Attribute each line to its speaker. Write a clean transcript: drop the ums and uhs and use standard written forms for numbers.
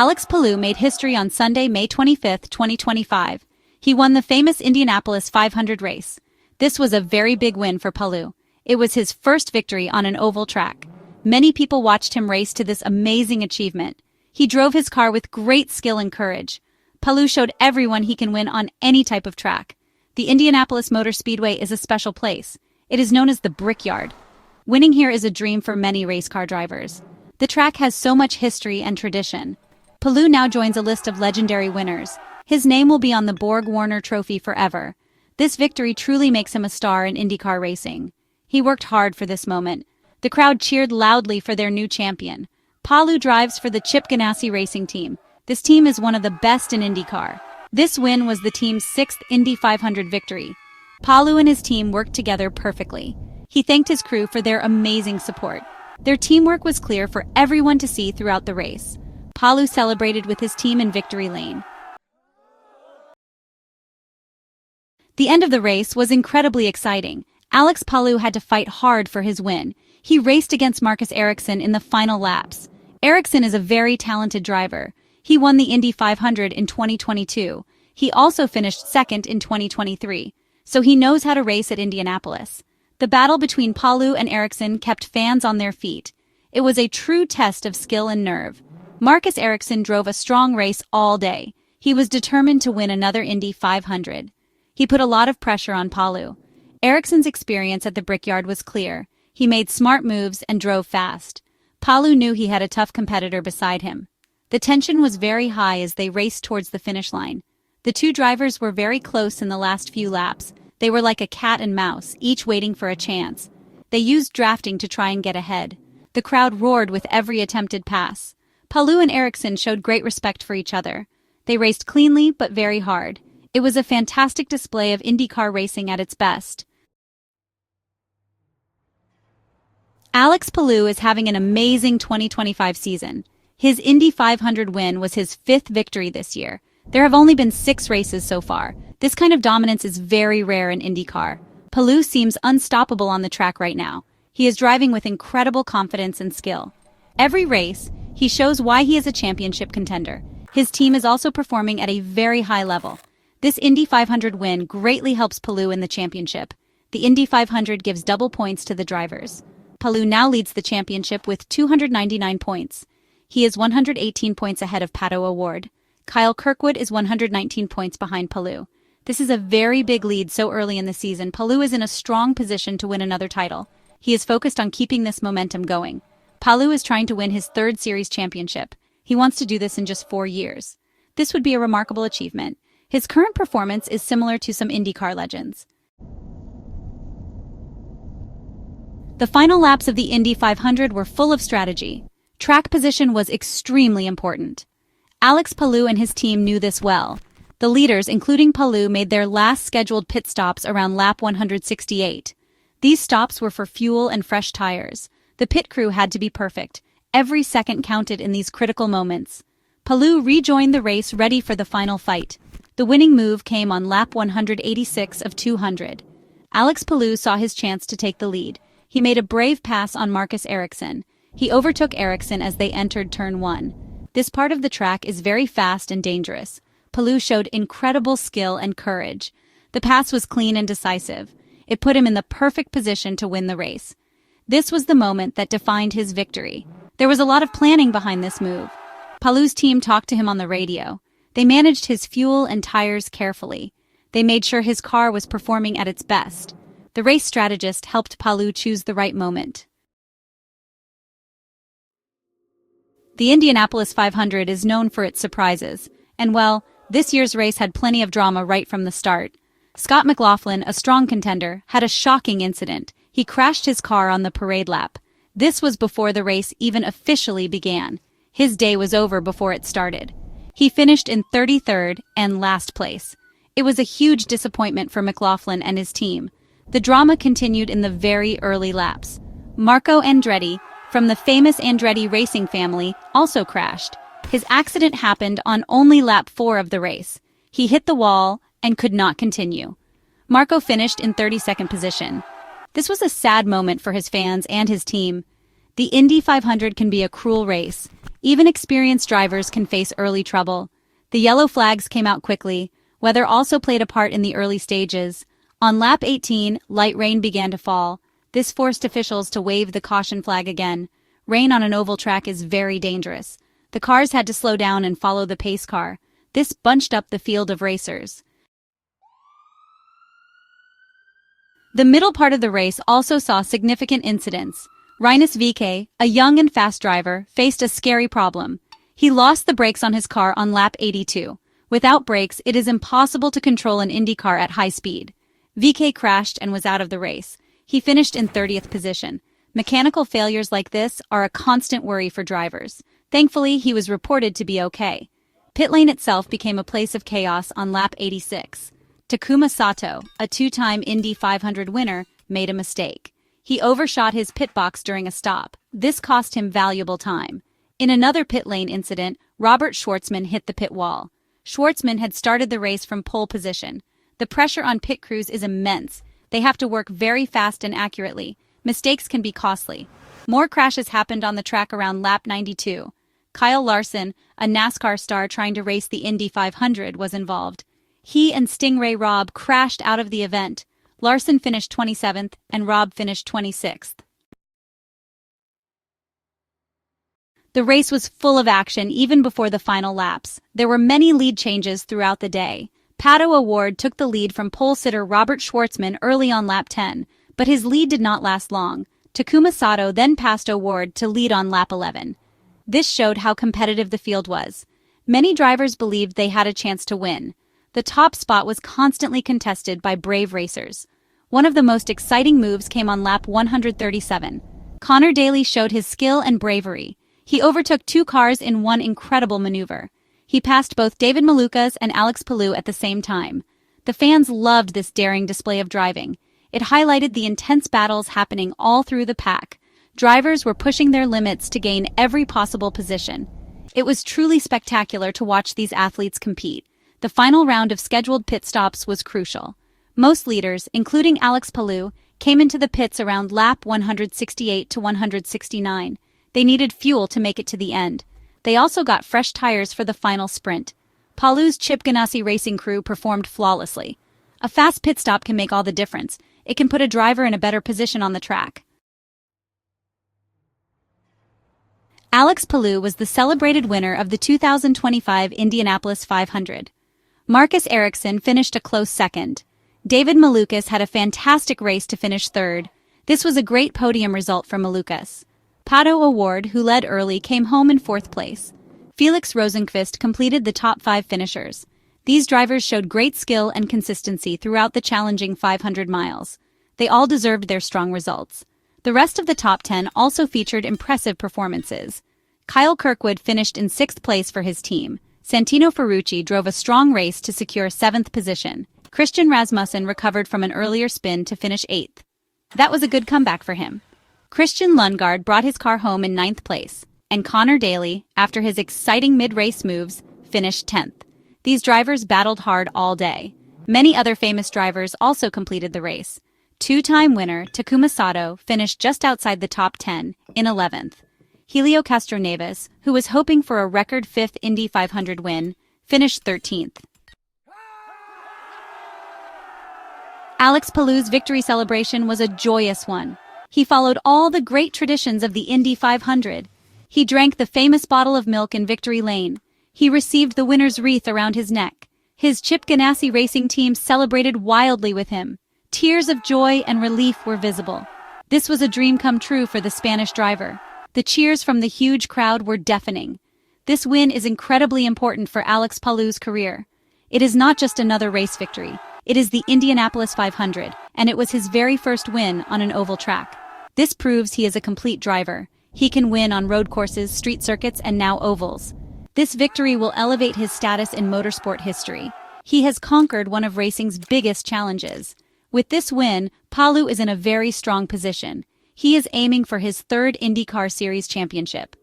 Speaker 1: Alex Palou made history on Sunday, May 25, 2025. He won the famous Indianapolis 500 race. This was a very big win for Palou. It was his first victory on an oval track. Many people watched him race to this amazing achievement. He drove his car with great skill and courage. Palou showed everyone he can win on any type of track. The Indianapolis Motor Speedway is a special place. It is known as the Brickyard. Winning here is a dream for many race car drivers. The track has so much history and tradition. Palou now joins a list of legendary winners. His name will be on the Borg-Warner Trophy forever. This victory truly makes him a star in IndyCar racing. He worked hard for this moment. The crowd cheered loudly for their new champion. Palou drives for the Chip Ganassi racing team. This team is one of the best in IndyCar. This win was the team's 6th Indy 500 victory. Palou and his team worked together perfectly. He thanked his crew for their amazing support. Their teamwork was clear for everyone to see throughout the race. Palou celebrated with his team in victory lane. The end of the race was incredibly exciting. Alex Palou had to fight hard for his win. He raced against Marcus Ericsson in the final laps. Ericsson is a very talented driver. He won the Indy 500 in 2022. He also finished second in 2023, so he knows how to race at Indianapolis. The battle between Palou and Ericsson kept fans on their feet. It was a true test of skill and nerve. Marcus Ericsson drove a strong race all day. He was determined to win another Indy 500. He put a lot of pressure on Palou. Ericsson's experience at the Brickyard was clear. He made smart moves and drove fast. Palou knew he had a tough competitor beside him. The tension was very high as they raced towards the finish line. The two drivers were very close in the last few laps. They were like a cat and mouse, each waiting for a chance. They used drafting to try and get ahead. The crowd roared with every attempted pass. Palou and Ericsson showed great respect for each other. They raced cleanly but very hard. It was a fantastic display of IndyCar racing at its best. Alex Palou is having an amazing 2025 season. His Indy 500 win was his 5th victory this year. There have only been 6 races so far. This kind of dominance is very rare in IndyCar. Palou seems unstoppable on the track right now. He is driving with incredible confidence and skill. Every race, he shows why he is a championship contender. His team is also performing at a very high level. This Indy 500 win greatly helps Palou in the championship. The Indy 500 gives double points to the drivers. Palou now leads the championship with 299 points. He is 118 points ahead of Pato O'Ward. Kyle Kirkwood is 119 points behind Palou. This is a very big lead so early in the season. Palou is in a strong position to win another title. He is focused on keeping this momentum going. Palou is trying to win his 3rd series championship. He wants to do this in just 4 years. This would be a remarkable achievement. His current performance is similar to some IndyCar legends. The final laps of the Indy 500 were full of strategy. Track position was extremely important. Alex Palou and his team knew this well. The leaders, including Palou, made their last scheduled pit stops around lap 168. These stops were for fuel and fresh tires. The pit crew had to be perfect. Every second counted in these critical moments. Palou rejoined the race ready for the final fight. The winning move came on lap 186 of 200. Alex Palou saw his chance to take the lead. He made a brave pass on Marcus Ericsson. He overtook Ericsson as they entered turn 1. This part of the track is very fast and dangerous. Palou showed incredible skill and courage. The pass was clean and decisive. It put him in the perfect position to win the race. This was the moment that defined his victory. There was a lot of planning behind this move. Palou's team talked to him on the radio. They managed his fuel and tires carefully. They made sure his car was performing at its best. The race strategist helped Palou choose the right moment. The Indianapolis 500 is known for its surprises, and well, this year's race had plenty of drama right from the start. Scott McLaughlin, a strong contender, had a shocking incident. He crashed his car on the parade lap. This was before the race even officially began. His day was over before it started. He finished in 33rd and last place. It was a huge disappointment for McLaughlin and his team. The drama continued in the very early laps. Marco Andretti, from the famous Andretti racing family, also crashed. His accident happened on only lap 4 of the race. He hit the wall and could not continue. Marco finished in 32nd position. This was a sad moment for his fans and his team. The Indy 500 can be a cruel race. Even experienced drivers can face early trouble. The yellow flags came out quickly. Weather also played a part in the early stages. On lap 18, light rain began to fall. This forced officials to wave the caution flag again. Rain on an oval track is very dangerous. The cars had to slow down and follow the pace car. This bunched up the field of racers. The middle part of the race also saw significant incidents. Rinus VK, a young and fast driver, faced a scary problem. He lost the brakes on his car on lap 82. Without brakes, it is impossible to control an Indy car at high speed. VK crashed and was out of the race. He finished in 30th position. Mechanical failures like this are a constant worry for drivers. Thankfully, he was reported to be okay. Pit lane itself became a place of chaos on lap 86. Takuma Sato, a two-time Indy 500 winner, made a mistake. He overshot his pit box during a stop. This cost him valuable time. In another pit lane incident, Robert Schwartzman hit the pit wall. Schwartzman had started the race from pole position. The pressure on pit crews is immense. They have to work very fast and accurately. Mistakes can be costly. More crashes happened on the track around lap 92. Kyle Larson, a NASCAR star trying to race the Indy 500, was involved. He and Stingray Robb crashed out of the event. Larson finished 27th and Robb finished 26th. The race was full of action even before the final laps. There were many lead changes throughout the day. Pato O'Ward took the lead from pole sitter Robert Schwartzman early on lap 10, but his lead did not last long. Takuma Sato then passed O'Ward to lead on lap 11. This showed how competitive the field was. Many drivers believed they had a chance to win. The top spot was constantly contested by brave racers. One of the most exciting moves came on lap 137. Connor Daly showed his skill and bravery. He overtook two cars in one incredible maneuver. He passed both David Malukas and Alex Palou at the same time. The fans loved this daring display of driving. It highlighted the intense battles happening all through the pack. Drivers were pushing their limits to gain every possible position. It was truly spectacular to watch these athletes compete. The final round of scheduled pit stops was crucial. Most leaders, including Alex Palou, came into the pits around lap 168 to 169. They needed fuel to make it to the end. They also got fresh tires for the final sprint. Palou's Chip Ganassi racing crew performed flawlessly. A fast pit stop can make all the difference. It can put a driver in a better position on the track. Alex Palou was the celebrated winner of the 2025 Indianapolis 500. Marcus Ericsson finished a close second. David Malukas had a fantastic race to finish third. This was a great podium result for Malukas. Pato O'Ward, who led early, came home in fourth place. Felix Rosenqvist completed the top 5 finishers. These drivers showed great skill and consistency throughout the challenging 500 miles. They all deserved their strong results. The rest of the top 10 also featured impressive performances. Kyle Kirkwood finished in 6th place for his team. Santino Ferrucci drove a strong race to secure 7th position. Christian Rasmussen recovered from an earlier spin to finish 8th. That was a good comeback for him. Christian Lundgaard brought his car home in 9th place, and Connor Daly, after his exciting mid-race moves, finished 10th. These drivers battled hard all day. Many other famous drivers also completed the race. Two-time winner Takuma Sato finished just outside the top 10, in 11th. Helio Castroneves, who was hoping for a record 5th Indy 500 win, finished 13th. Alex Palou's victory celebration was a joyous one. He followed all the great traditions of the Indy 500. He drank the famous bottle of milk in victory lane. He received the winner's wreath around his neck. His Chip Ganassi racing team celebrated wildly with him. Tears of joy and relief were visible. This was a dream come true for the Spanish driver. The cheers from the huge crowd were deafening. This win is incredibly important for Alex Palou's career. It is not just another race victory. It is the Indianapolis 500, and it was his very first win on an oval track. This proves he is a complete driver. He can win on road courses, street circuits, and now ovals. This victory will elevate his status in motorsport history. He has conquered one of racing's biggest challenges. With this win, Palou is in a very strong position. He is aiming for his 3rd IndyCar Series championship.